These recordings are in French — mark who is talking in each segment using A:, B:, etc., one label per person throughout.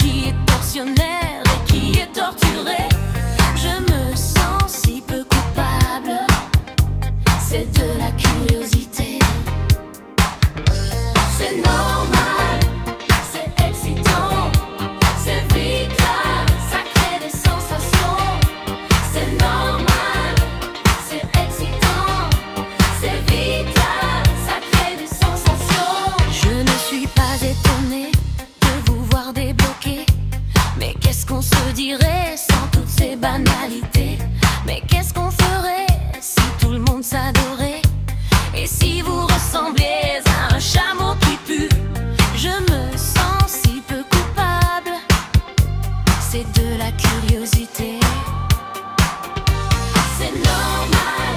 A: qui est tortionnaire et qui est torturé. Je me sens si peu coupable, c'est de la curiosité. C'est normal, c'est excitant, c'est vital, ça crée des sensations. C'est normal, c'est excitant, c'est vital, ça crée des sensations. Je ne suis pas étonnée de vous voir débloquer. Mais qu'est-ce qu'on se dirait sans toutes ces banalités? Mais qu'est-ce qu'on ferait si tout le monde s'adorait? Et si vous ressembliez à un chameau qui pue? Je me sens si peu coupable, c'est de la curiosité. C'est normal,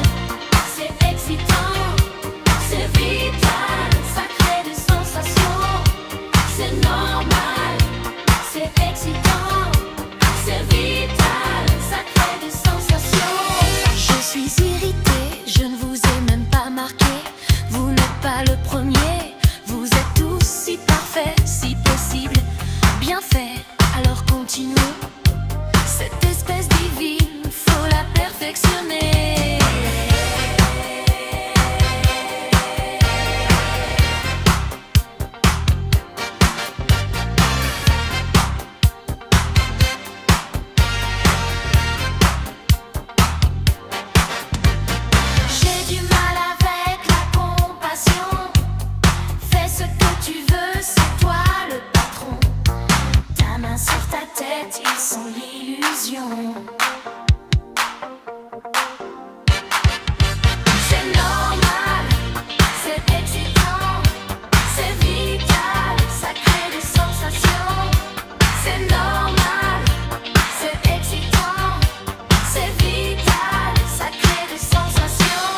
A: c'est excitant, c'est vital, ça crée des sensations. C'est normal, c'est excitant, c'est vital, ça crée des sensations. Je suis irritée, je ne vous ai même pas marqué. Vous n'êtes pas le premier, vous êtes tous si parfaits, si possible, bien fait, alors continuez. Cette espèce divine, faut la perfectionner. J'ai du mal avec la compassion. Fais ce que tu veux, c'est toi le patron. Ta main sur ta tête, ils sont l'illusion. C'est normal, c'est excitant, c'est vital, ça crée des sensations. C'est normal, c'est excitant, c'est vital, ça crée des sensations.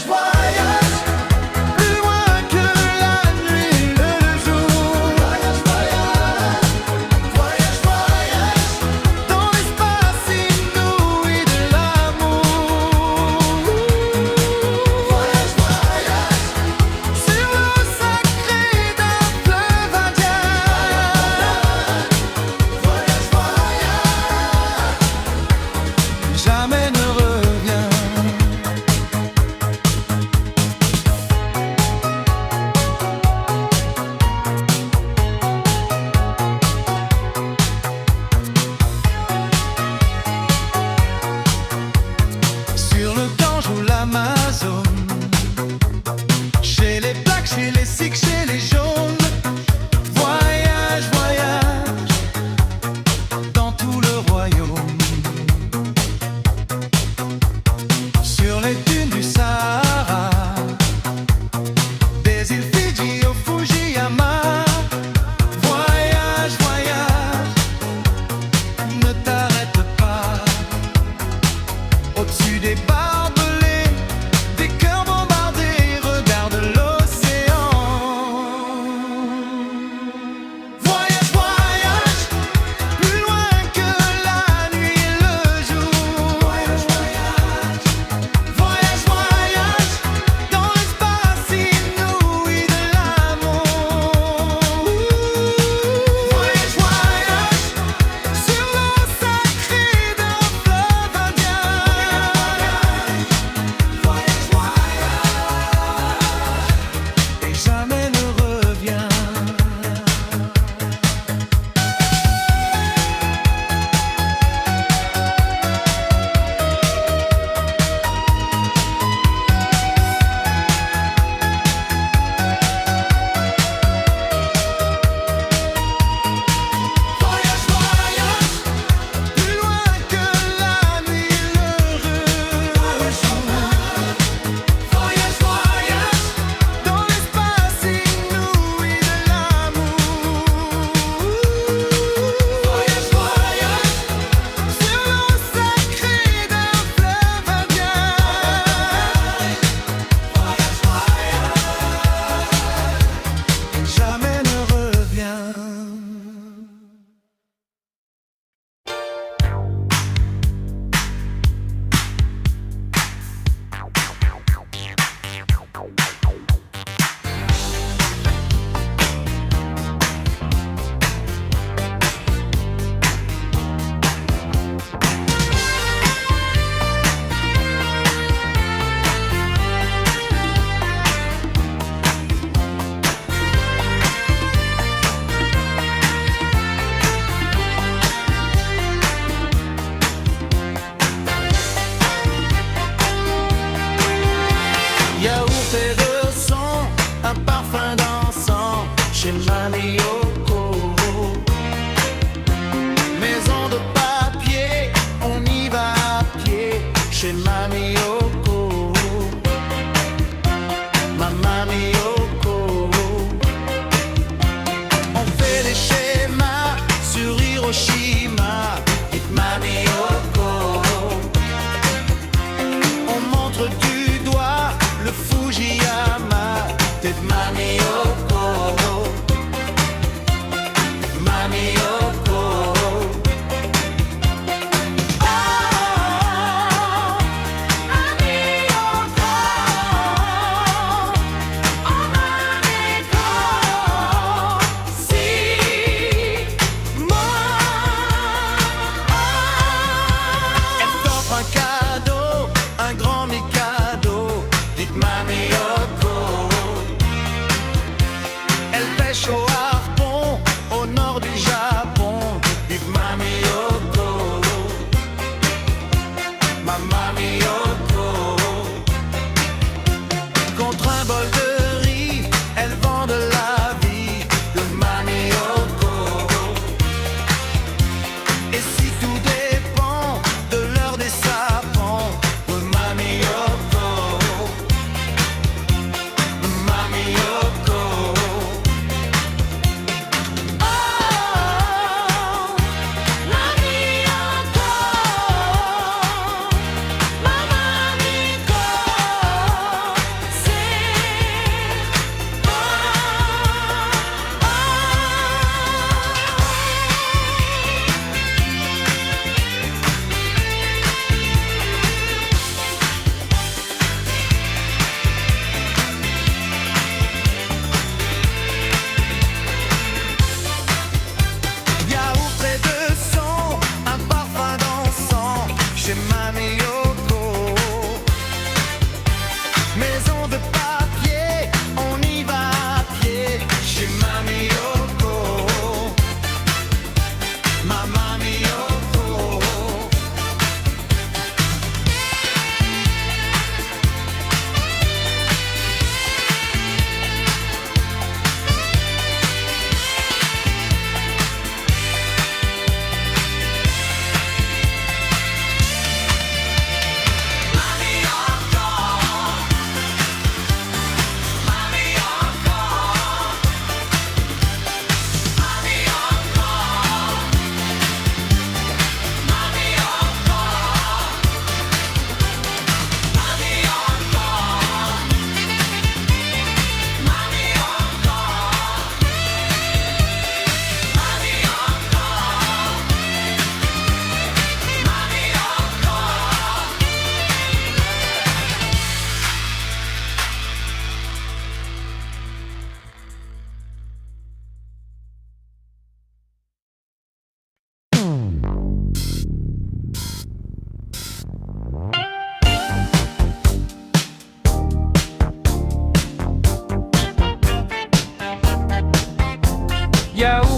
B: voyage, plus loin que la nuit et le jour. Voyage, voyage, voyage, voyage, dans l'espace inouï de l'amour. Voyage, voyage, sur l'eau sacrée d'un fleuve indien. Voyage, voyage, jamais ne revient.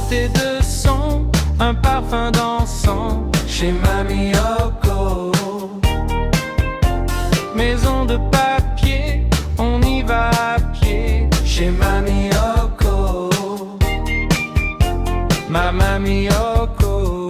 C: yaourt et de son, un parfum dansant chez Mamie Yoko. Maison de papier, on y va à pied chez Mamie Yoko. Ma Mamie Yoko.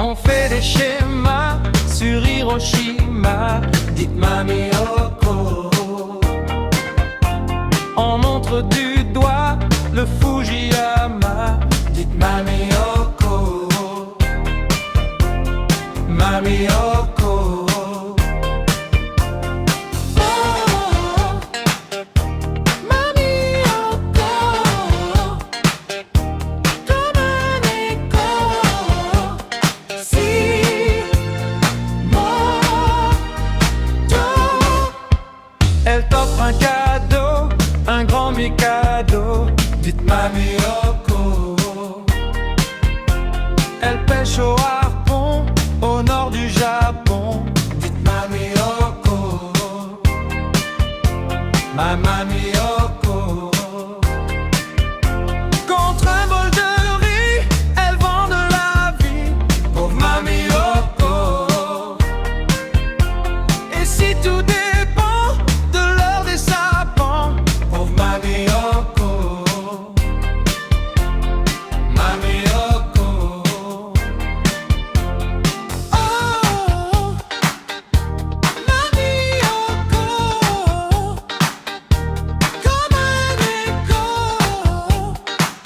C: On fait des schémas sur Hiroshima, dites Mamie Yoko. On montre du doigt le Fujiyama, dites Mamie Yoko. Mamie Yoko. Elle t'offre un cadeau, un grand mikado, dites Mamie Yoko. Elle pêche au harpon, au nord du Japon, dites Mamie Yoko. Ma Mamie Yoko. Contre un bol de riz, elle vend de la vie, pauvre Mamie Yoko. Et si tout dépend de l'heure des sapins, pauvre Mamie Yoko. Mamie Yoko. Oh, Mamie Yoko. Comme un écho,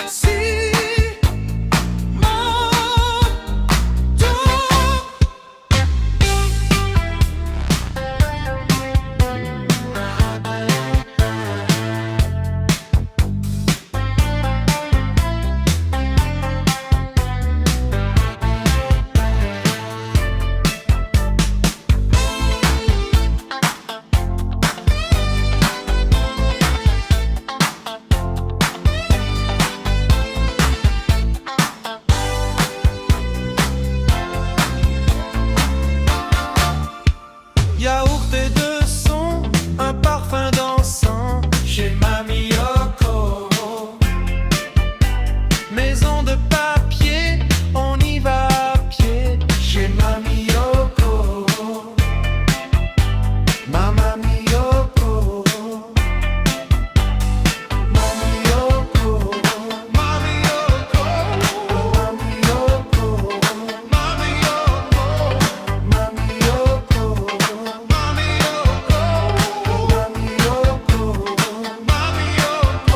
C: si mon tour. Yaourt et de son, un parfum dansant chez Mamie Yoko. Maison de papier, on y va à pied chez Mamie Yoko. Ma Mamie Yoko. Mamie Yoko. Mamie Yoko. Mamie Yoko. Mamie Yoko. Mamie Yoko. Mamie Yoko. Mamie Yoko. Mamie Yoko.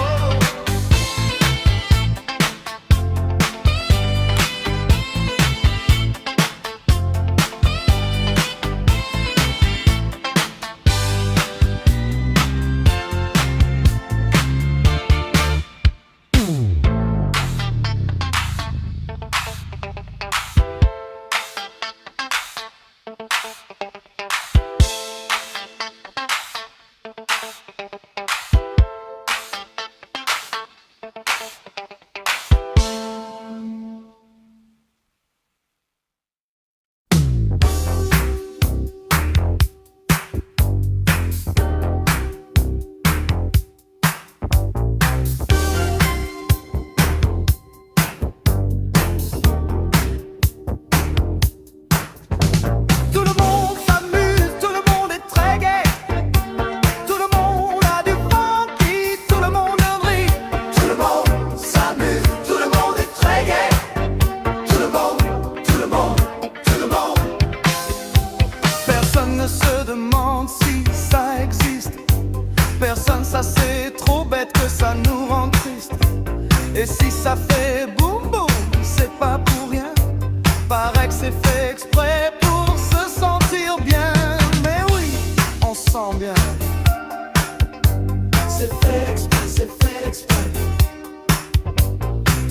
C: Tout le monde s'amuse, tout le monde est très gai. Tout le monde a du funky, tout le monde brille.
B: Tout le monde s'amuse, tout le monde est très gai. Tout le monde, tout le monde, tout le monde.
C: Personne ne se demande si ça existe. Personne, ça c'est trop bête que ça nous rend triste. Et si ça fait boum boum, c'est pas pour rien. Paraît que c'est fait exprès pour se sentir bien. Mais oui, on se sent bien.
B: C'est fait exprès, c'est fait exprès.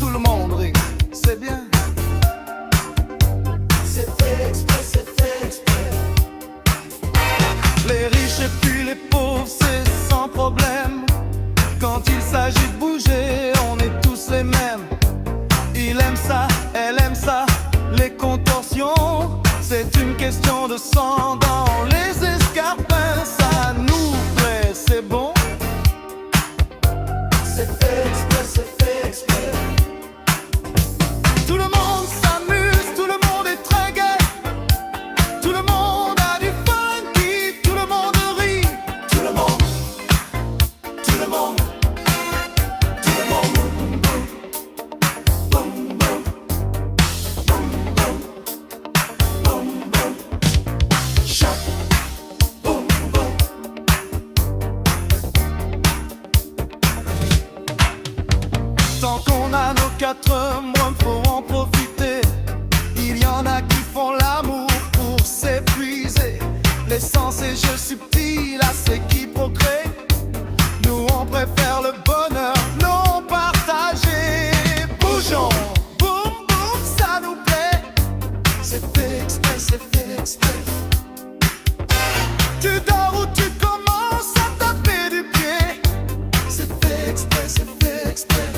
C: Tout le monde rit, c'est bien.
B: C'est fait exprès, c'est fait exprès.
C: Les riches et puis les pauvres, c'est sans problème. Quand il s'agit de bouger de sang dans les escarpins, ça nous plaît, c'est bon.
B: C'est fait exprès, c'est fait exprès.
C: Tout le monde s'amuse, tout le monde est très gai. Tout le monde a du funky, tout le monde rit.
B: Tout le monde, tout le monde, tout le monde. Boum, boum, boum, boum, boum, boum, boum. Choc, boum, boum.
C: Tant qu'on a nos 4 mois, faut en profiter. Il y en a qui font l'amour pour s'épuiser. L'essence et jeu subtil à ceux qui procréent. Nous on préfère le bonheur non partagé. Bougeons, boum boum, ça nous plaît.
B: C'est fait exprès, c'est fait exprès.
C: Tu dors ou tu commences à taper du pied.
B: C'est fait exprès, c'est fait exprès.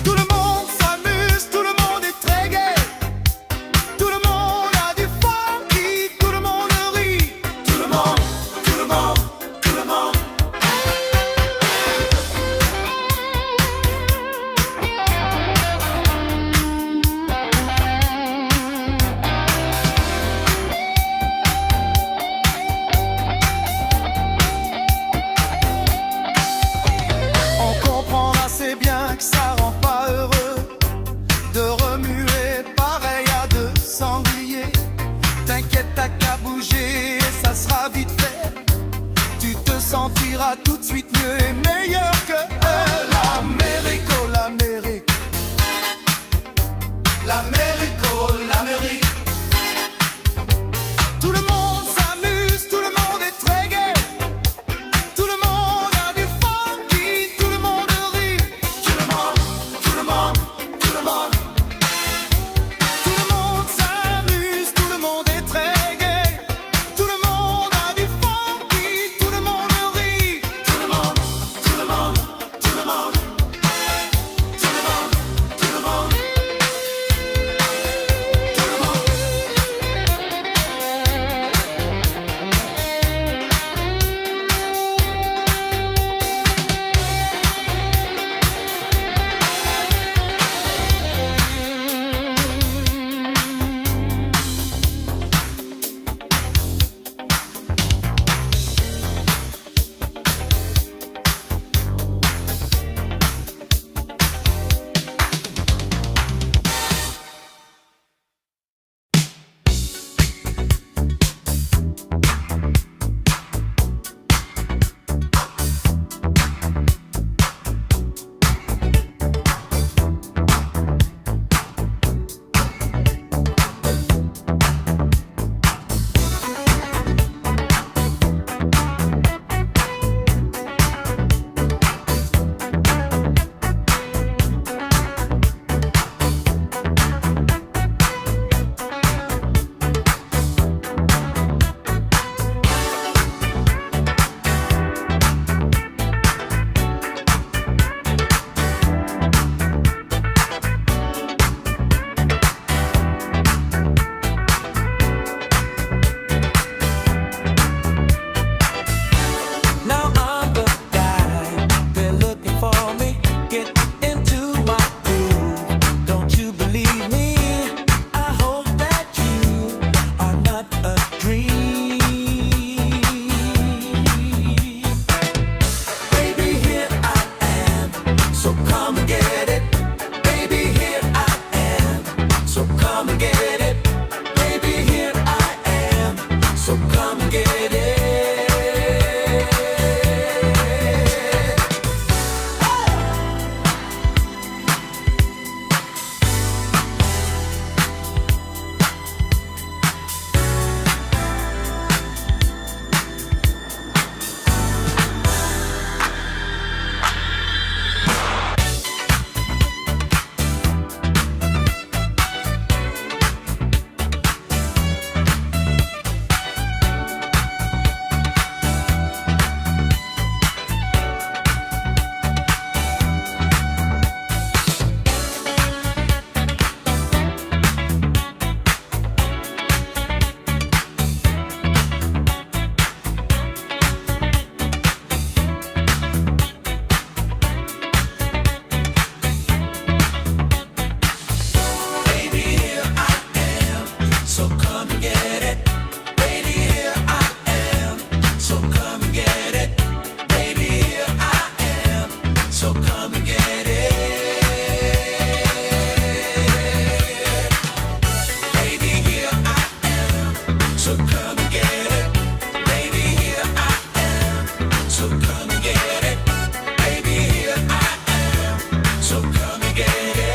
C: Tout le monde s'amuse, tout le monde est très gai. Tout le monde a du funky, tout le monde rit.
B: Tout le monde, tout le monde, tout le monde.
C: On comprend assez bien que ça rend pas heureux de remuer pareil à 2 sangliers. T'inquiète, t'as qu'à bouger et ça sera vite fait. Tu te sentiras tout de suite mieux et meilleur que l'Amérique, oh l'Amérique.
B: L'Amérique, oh l'Amérique.
C: Tout le monde s'amuse, tout le monde est très gai. Tout le monde a du funky, tout le monde rit.
B: Tout le monde, tout le monde, tout le monde.
C: Tout le monde s'amuse, tout le monde est très gai. Tout le monde a du funky, tout le monde rit.
B: Tout le monde, tout le monde, tout le monde. Tout le monde, tout le monde. Tout le monde.
D: Now I'm the guy they're looking for me. Get into my groove. Don't you believe me? I hope that you are not a dream. Baby, here I am, so come and get it. Baby, here I am, so come and get it. Baby, here I am, so come and get it. So come and get it, baby, here I am. So come and get it, baby, here I am. So come and get it.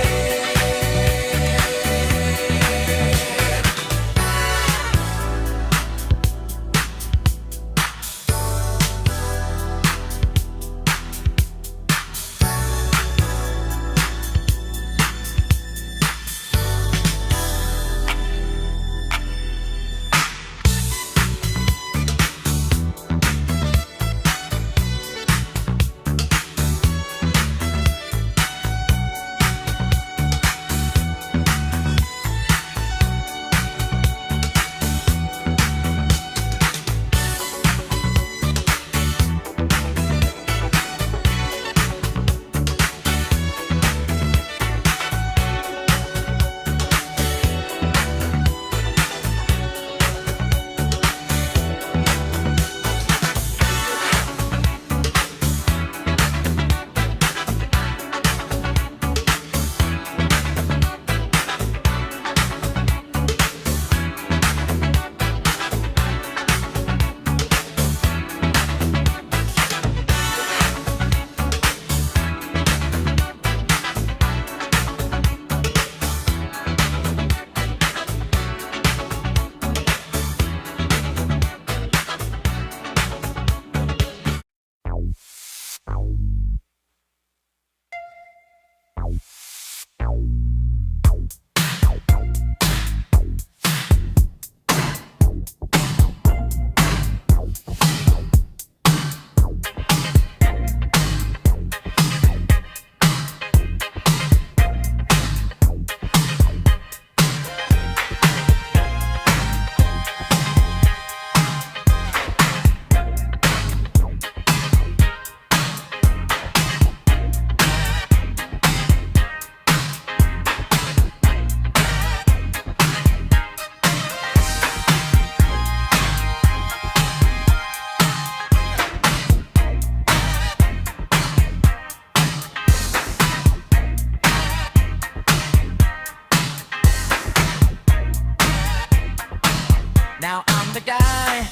D: Now I'm the guy.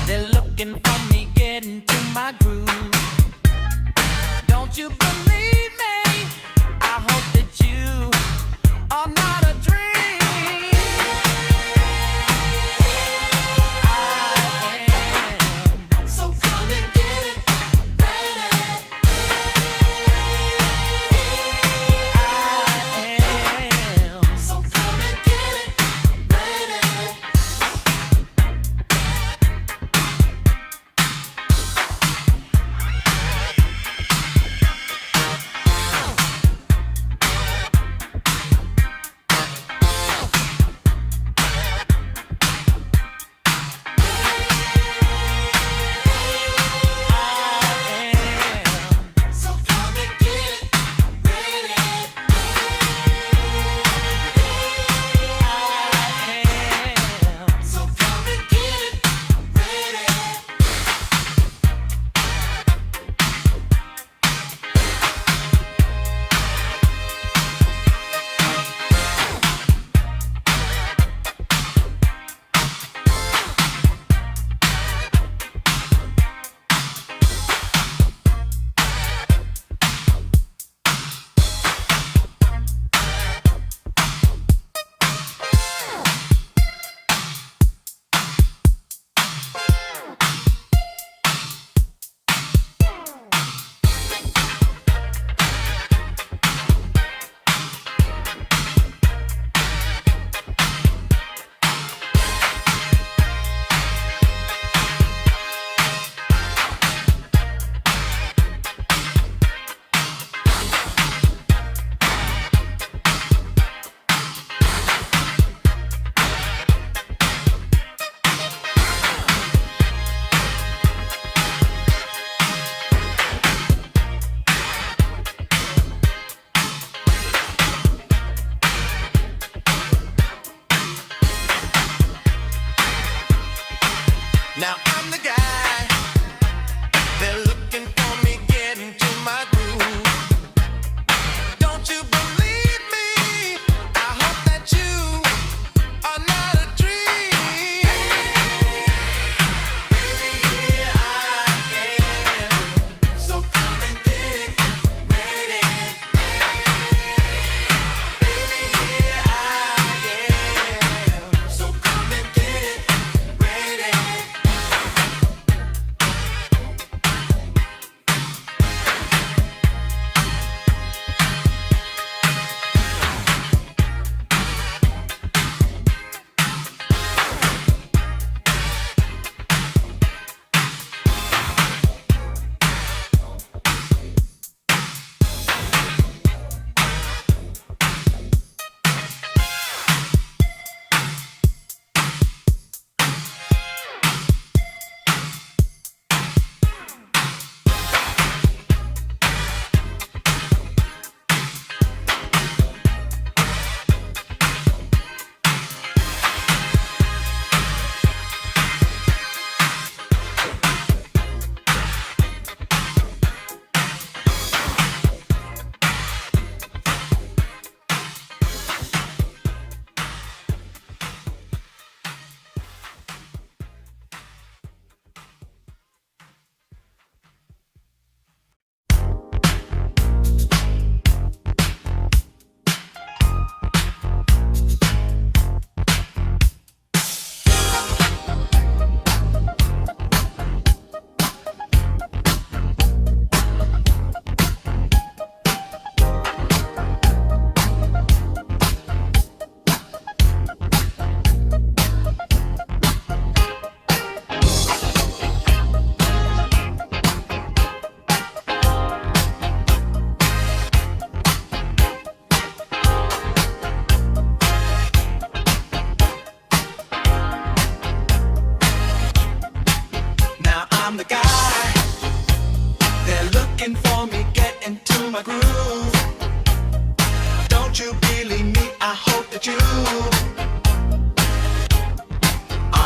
D: They're looking for me, getting to my groove. Don't you believe me? I hope that you are not a dream. I am.
A: So come and get it, baby.
D: I am.
A: So come and get it, baby. So come and get it, baby. So come and get it, baby.
D: Now I'm the guy. They're looking for me, getting to my groove. Don't you believe me? I hope that you are not a dream.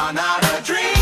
B: are not a dream.